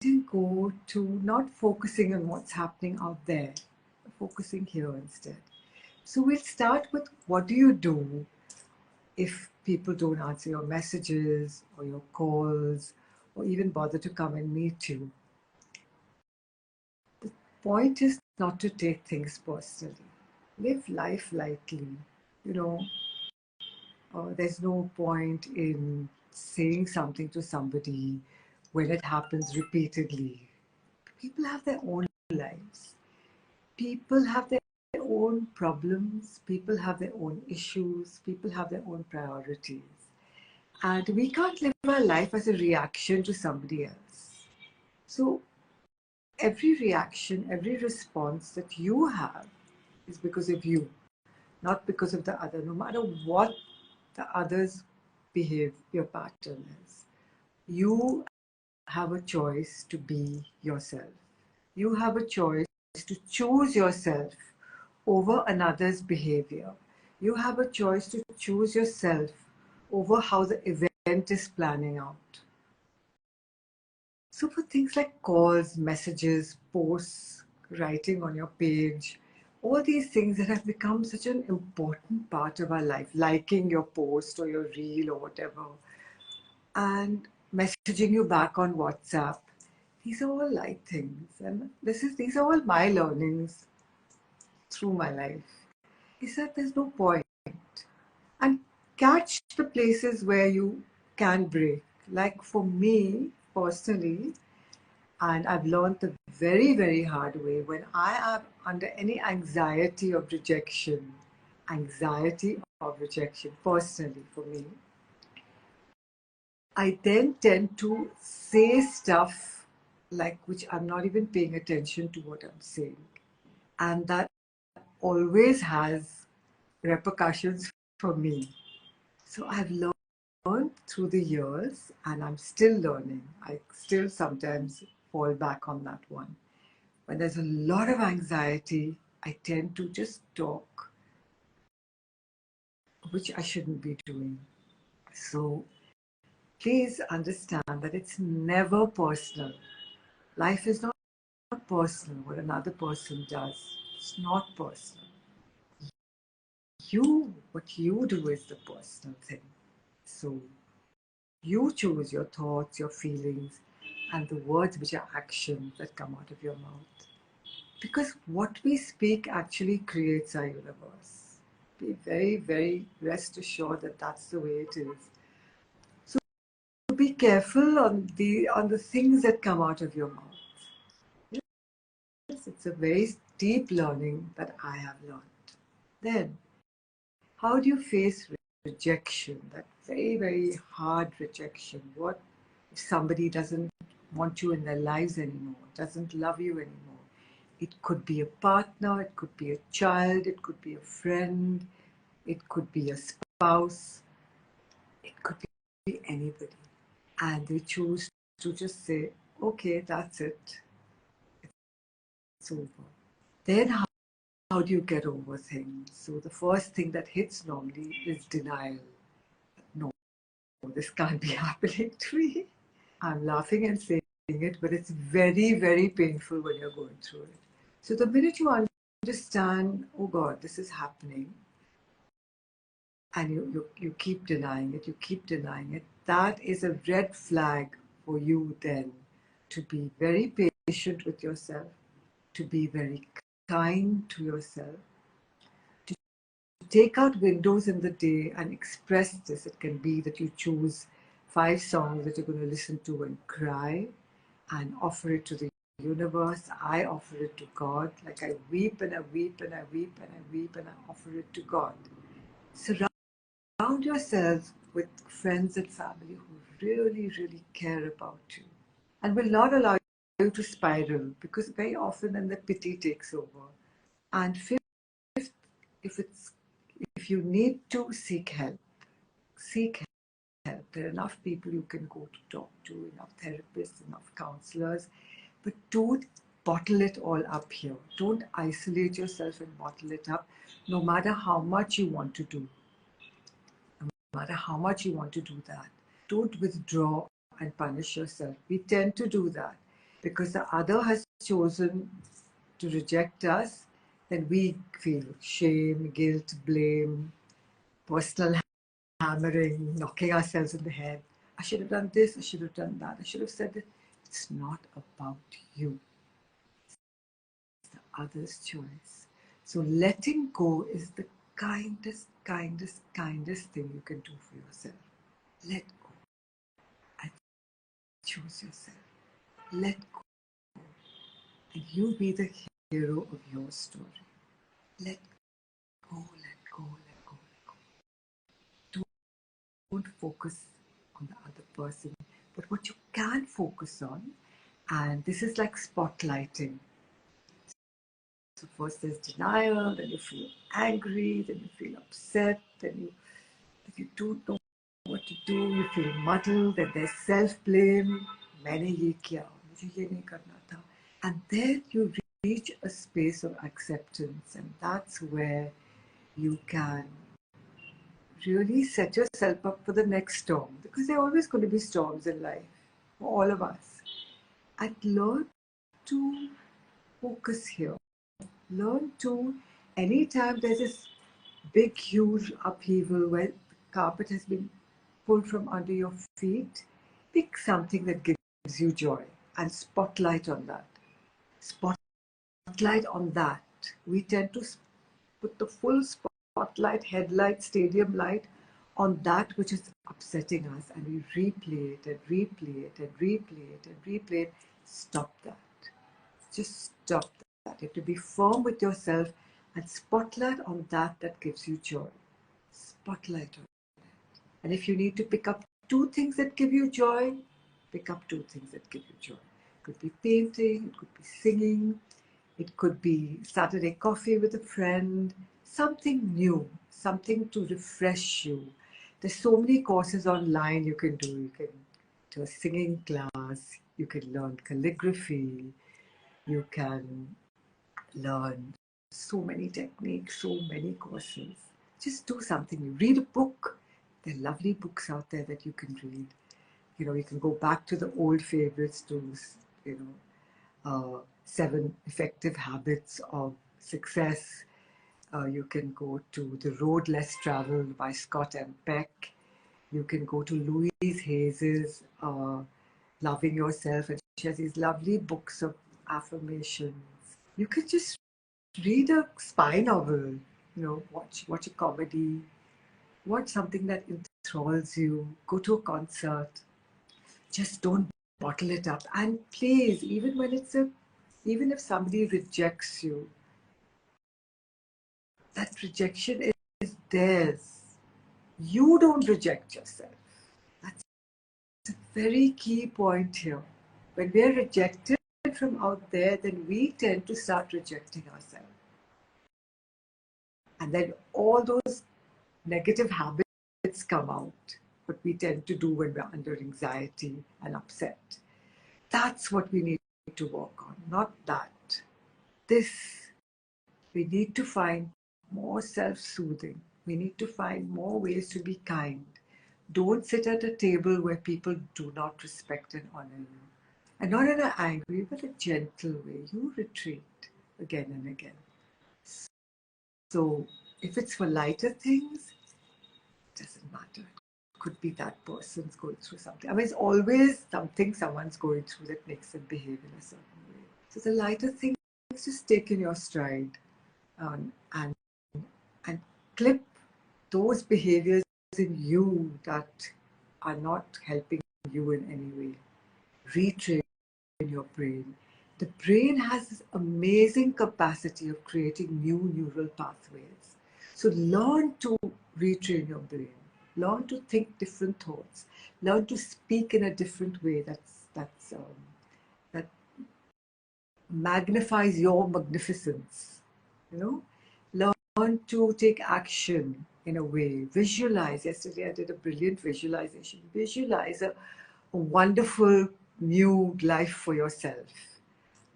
go to not focusing on what's happening out there, focusing here instead. So we'll start with, what do you do if people don't answer your messages or your calls or even bother to come and meet you? The point is not to take things personally. Live life lightly. You know, there's no point in saying something to somebody when it happens repeatedly. People have their own lives. People have their own problems. People have their own issues. People have their own priorities. And we can't live our life as a reaction to somebody else. So every reaction, every response that you have is because of you, not because of the other, no matter what the other's behavior pattern is. You have a choice to be yourself. You have a choice to choose yourself over another's behavior. You have a choice to choose yourself over how the event is planning out. So for things like calls, messages, posts, writing on your page, all these things that have become such an important part of our life, liking your post or your reel or whatever, and messaging you back on WhatsApp, these are all light things. And these are all my learnings through my life, is that there's no point. And catch the places where you can break. Like for me personally, and I've learned the very, very hard way, when I am under any anxiety of rejection personally for me, I then tend to say stuff like which I'm not even paying attention to what I'm saying. And that always has repercussions for me. So I've learned through the years, and I'm still learning. I still sometimes fall back on that one. When there's a lot of anxiety, I tend to just talk, which I shouldn't be doing. So please understand that it's never personal. Life is not personal. What another person does, it's not personal. What you do is the personal thing. So you choose your thoughts, your feelings, and the words which are actions that come out of your mouth. Because what we speak actually creates our universe. Be very, very rest assured that that's the way it is. So be careful on the things that come out of your mouth. Yes, it's a very deep learning that I have learned. Then, how do you face rejection? That very, very hard rejection. What if somebody doesn't want you in their lives anymore, doesn't love you anymore? It could be a partner, it could be a child, it could be a friend, it could be a spouse, it could be anybody. And they choose to just say, okay, that's it, it's over. Then how do you get over things? So the first thing that hits normally is denial. No, this can't be happening to me. I'm laughing and saying it, but it's very, very painful when you're going through it. So the minute you understand, oh God, this is happening, and you keep denying it, that is a red flag for you then to be very patient with yourself, to be very kind to yourself, to take out windows in the day and express this. It can be that you choose 5 songs that you're going to listen to and cry and offer it to the universe. I offer it to God. Like I weep and I weep and I weep and I weep and I offer it to God. Surround yourself with friends and family who really, really care about you and will not allow you to spiral, because very often then the pity takes over. And fifth, if it's if you need to seek help, seek help. There are enough people you can go to talk to, enough therapists, enough counselors, but don't bottle it all up here. Don't isolate yourself and bottle it up, no matter how much you want to do. No matter how much you want to do that. Don't withdraw and punish yourself. We tend to do that. because the other has chosen to reject us, then we feel shame, guilt, blame, personal hammering, knocking ourselves in the head. I should have done this, I should have done that, I should have said it. It's not about you, it's the other's choice. So letting go is the kindest, kindest, kindest thing you can do for yourself. Let go and choose yourself. Let go and you be the hero of your story. Let go, let go, let go, let go. Don't focus on the other person, but what you can focus on, and this is like spotlighting. So first there's denial, then you feel angry, then you feel upset, then if you don't know what to do, you feel muddled, then there's self-blame. मैंने ये किया, मुझे ये नहीं करना था. And then you reach a space of acceptance, and that's where you can really set yourself up for the next storm, because there are always going to be storms in life for all of us. And learn to focus here. Learn to, anytime there's this big, huge upheaval where the carpet has been pulled from under your feet, pick something that gives you joy and spotlight on that. Spotlight on that. We tend to put the full spotlight, headlight, stadium light on that which is upsetting us, and we replay it and replay it and replay it and replay it. Stop that. Just stop that. You have to be firm with yourself and spotlight on that that gives you joy. Spotlight on it. And if you need to pick up two things that give you joy, pick up two things that give you joy. It could be painting, it could be singing, it could be Saturday coffee with a friend, something new, something to refresh you. There's so many courses online you can do. You can do a singing class, you can learn calligraphy, you can learn so many techniques, so many courses. Just do something new. Read a book. There are lovely books out there that you can read. You know, you can go back to the old favorites, to, you know, 7 Effective Habits of Success. You can go to The Road Less Traveled by Scott M. Peck. You can go to Louise Hayes's Loving Yourself, and she has these lovely books of affirmations. You can just read a spy novel, you know, watch a comedy, watch something that enthralls you, go to a concert. Just don't bottle it up. And please, even if somebody rejects you, that rejection is theirs. You don't reject yourself. That's a very key point here. When we're rejected from out there, then we tend to start rejecting ourselves. And then all those negative habits come out, what we tend to do when we're under anxiety and upset. That's what we need to work on, not that. This, we need to find more self-soothing. We need to find more ways to be kind. Don't sit at a table where people do not respect and honor you. And not in an angry, but a gentle way. You retreat again and again. So if it's for lighter things, it doesn't matter. It could be that person's going through something. I mean, it's always something someone's going through that makes them behave in a certain way. So the lighter things, just take in your stride, and clip those behaviors in you that are not helping you in any way. Retrain your brain. The brain has this amazing capacity of creating new neural pathways. So learn to retrain your brain. Learn to think different thoughts. Learn to speak in a different way that magnifies your magnificence. You know, learn to take action in a way. Visualize. Yesterday I did a brilliant visualization. Visualize a wonderful new life for yourself.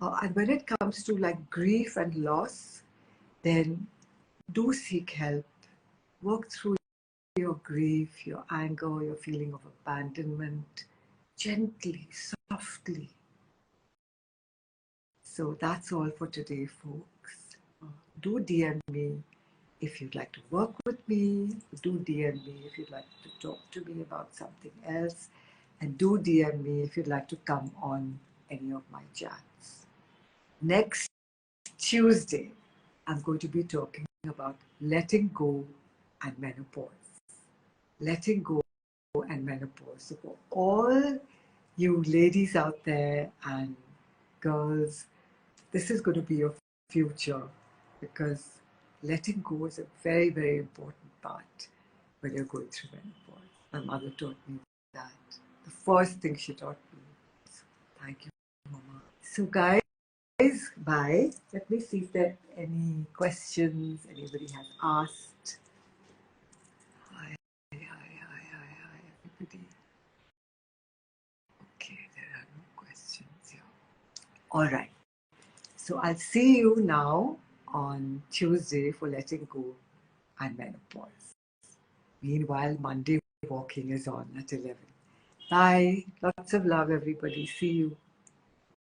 And when it comes to like grief and loss, then do seek help. Work through your grief, your anger, your feeling of abandonment, gently, softly. So that's all for today, folks. Do DM me if you'd like to work with me. Do DM me if you'd like to talk to me about something else. And do DM me if you'd like to come on any of my chats. Next Tuesday, I'm going to be talking about letting go and menopause. Letting go and menopause. So for all you ladies out there and girls, this is going to be your future, because letting go is a very, very important part when you're going through menopause. My mother taught me that. The first thing she taught me. So thank you, Mama. So guys, bye. Let me see if there are any questions anybody has asked. Hi, everybody. Okay, there are no questions here. All right. So I'll see you now on Tuesday for letting go and menopause. Meanwhile, Monday walking is on at 11. Bye. Lots of love, everybody. See you.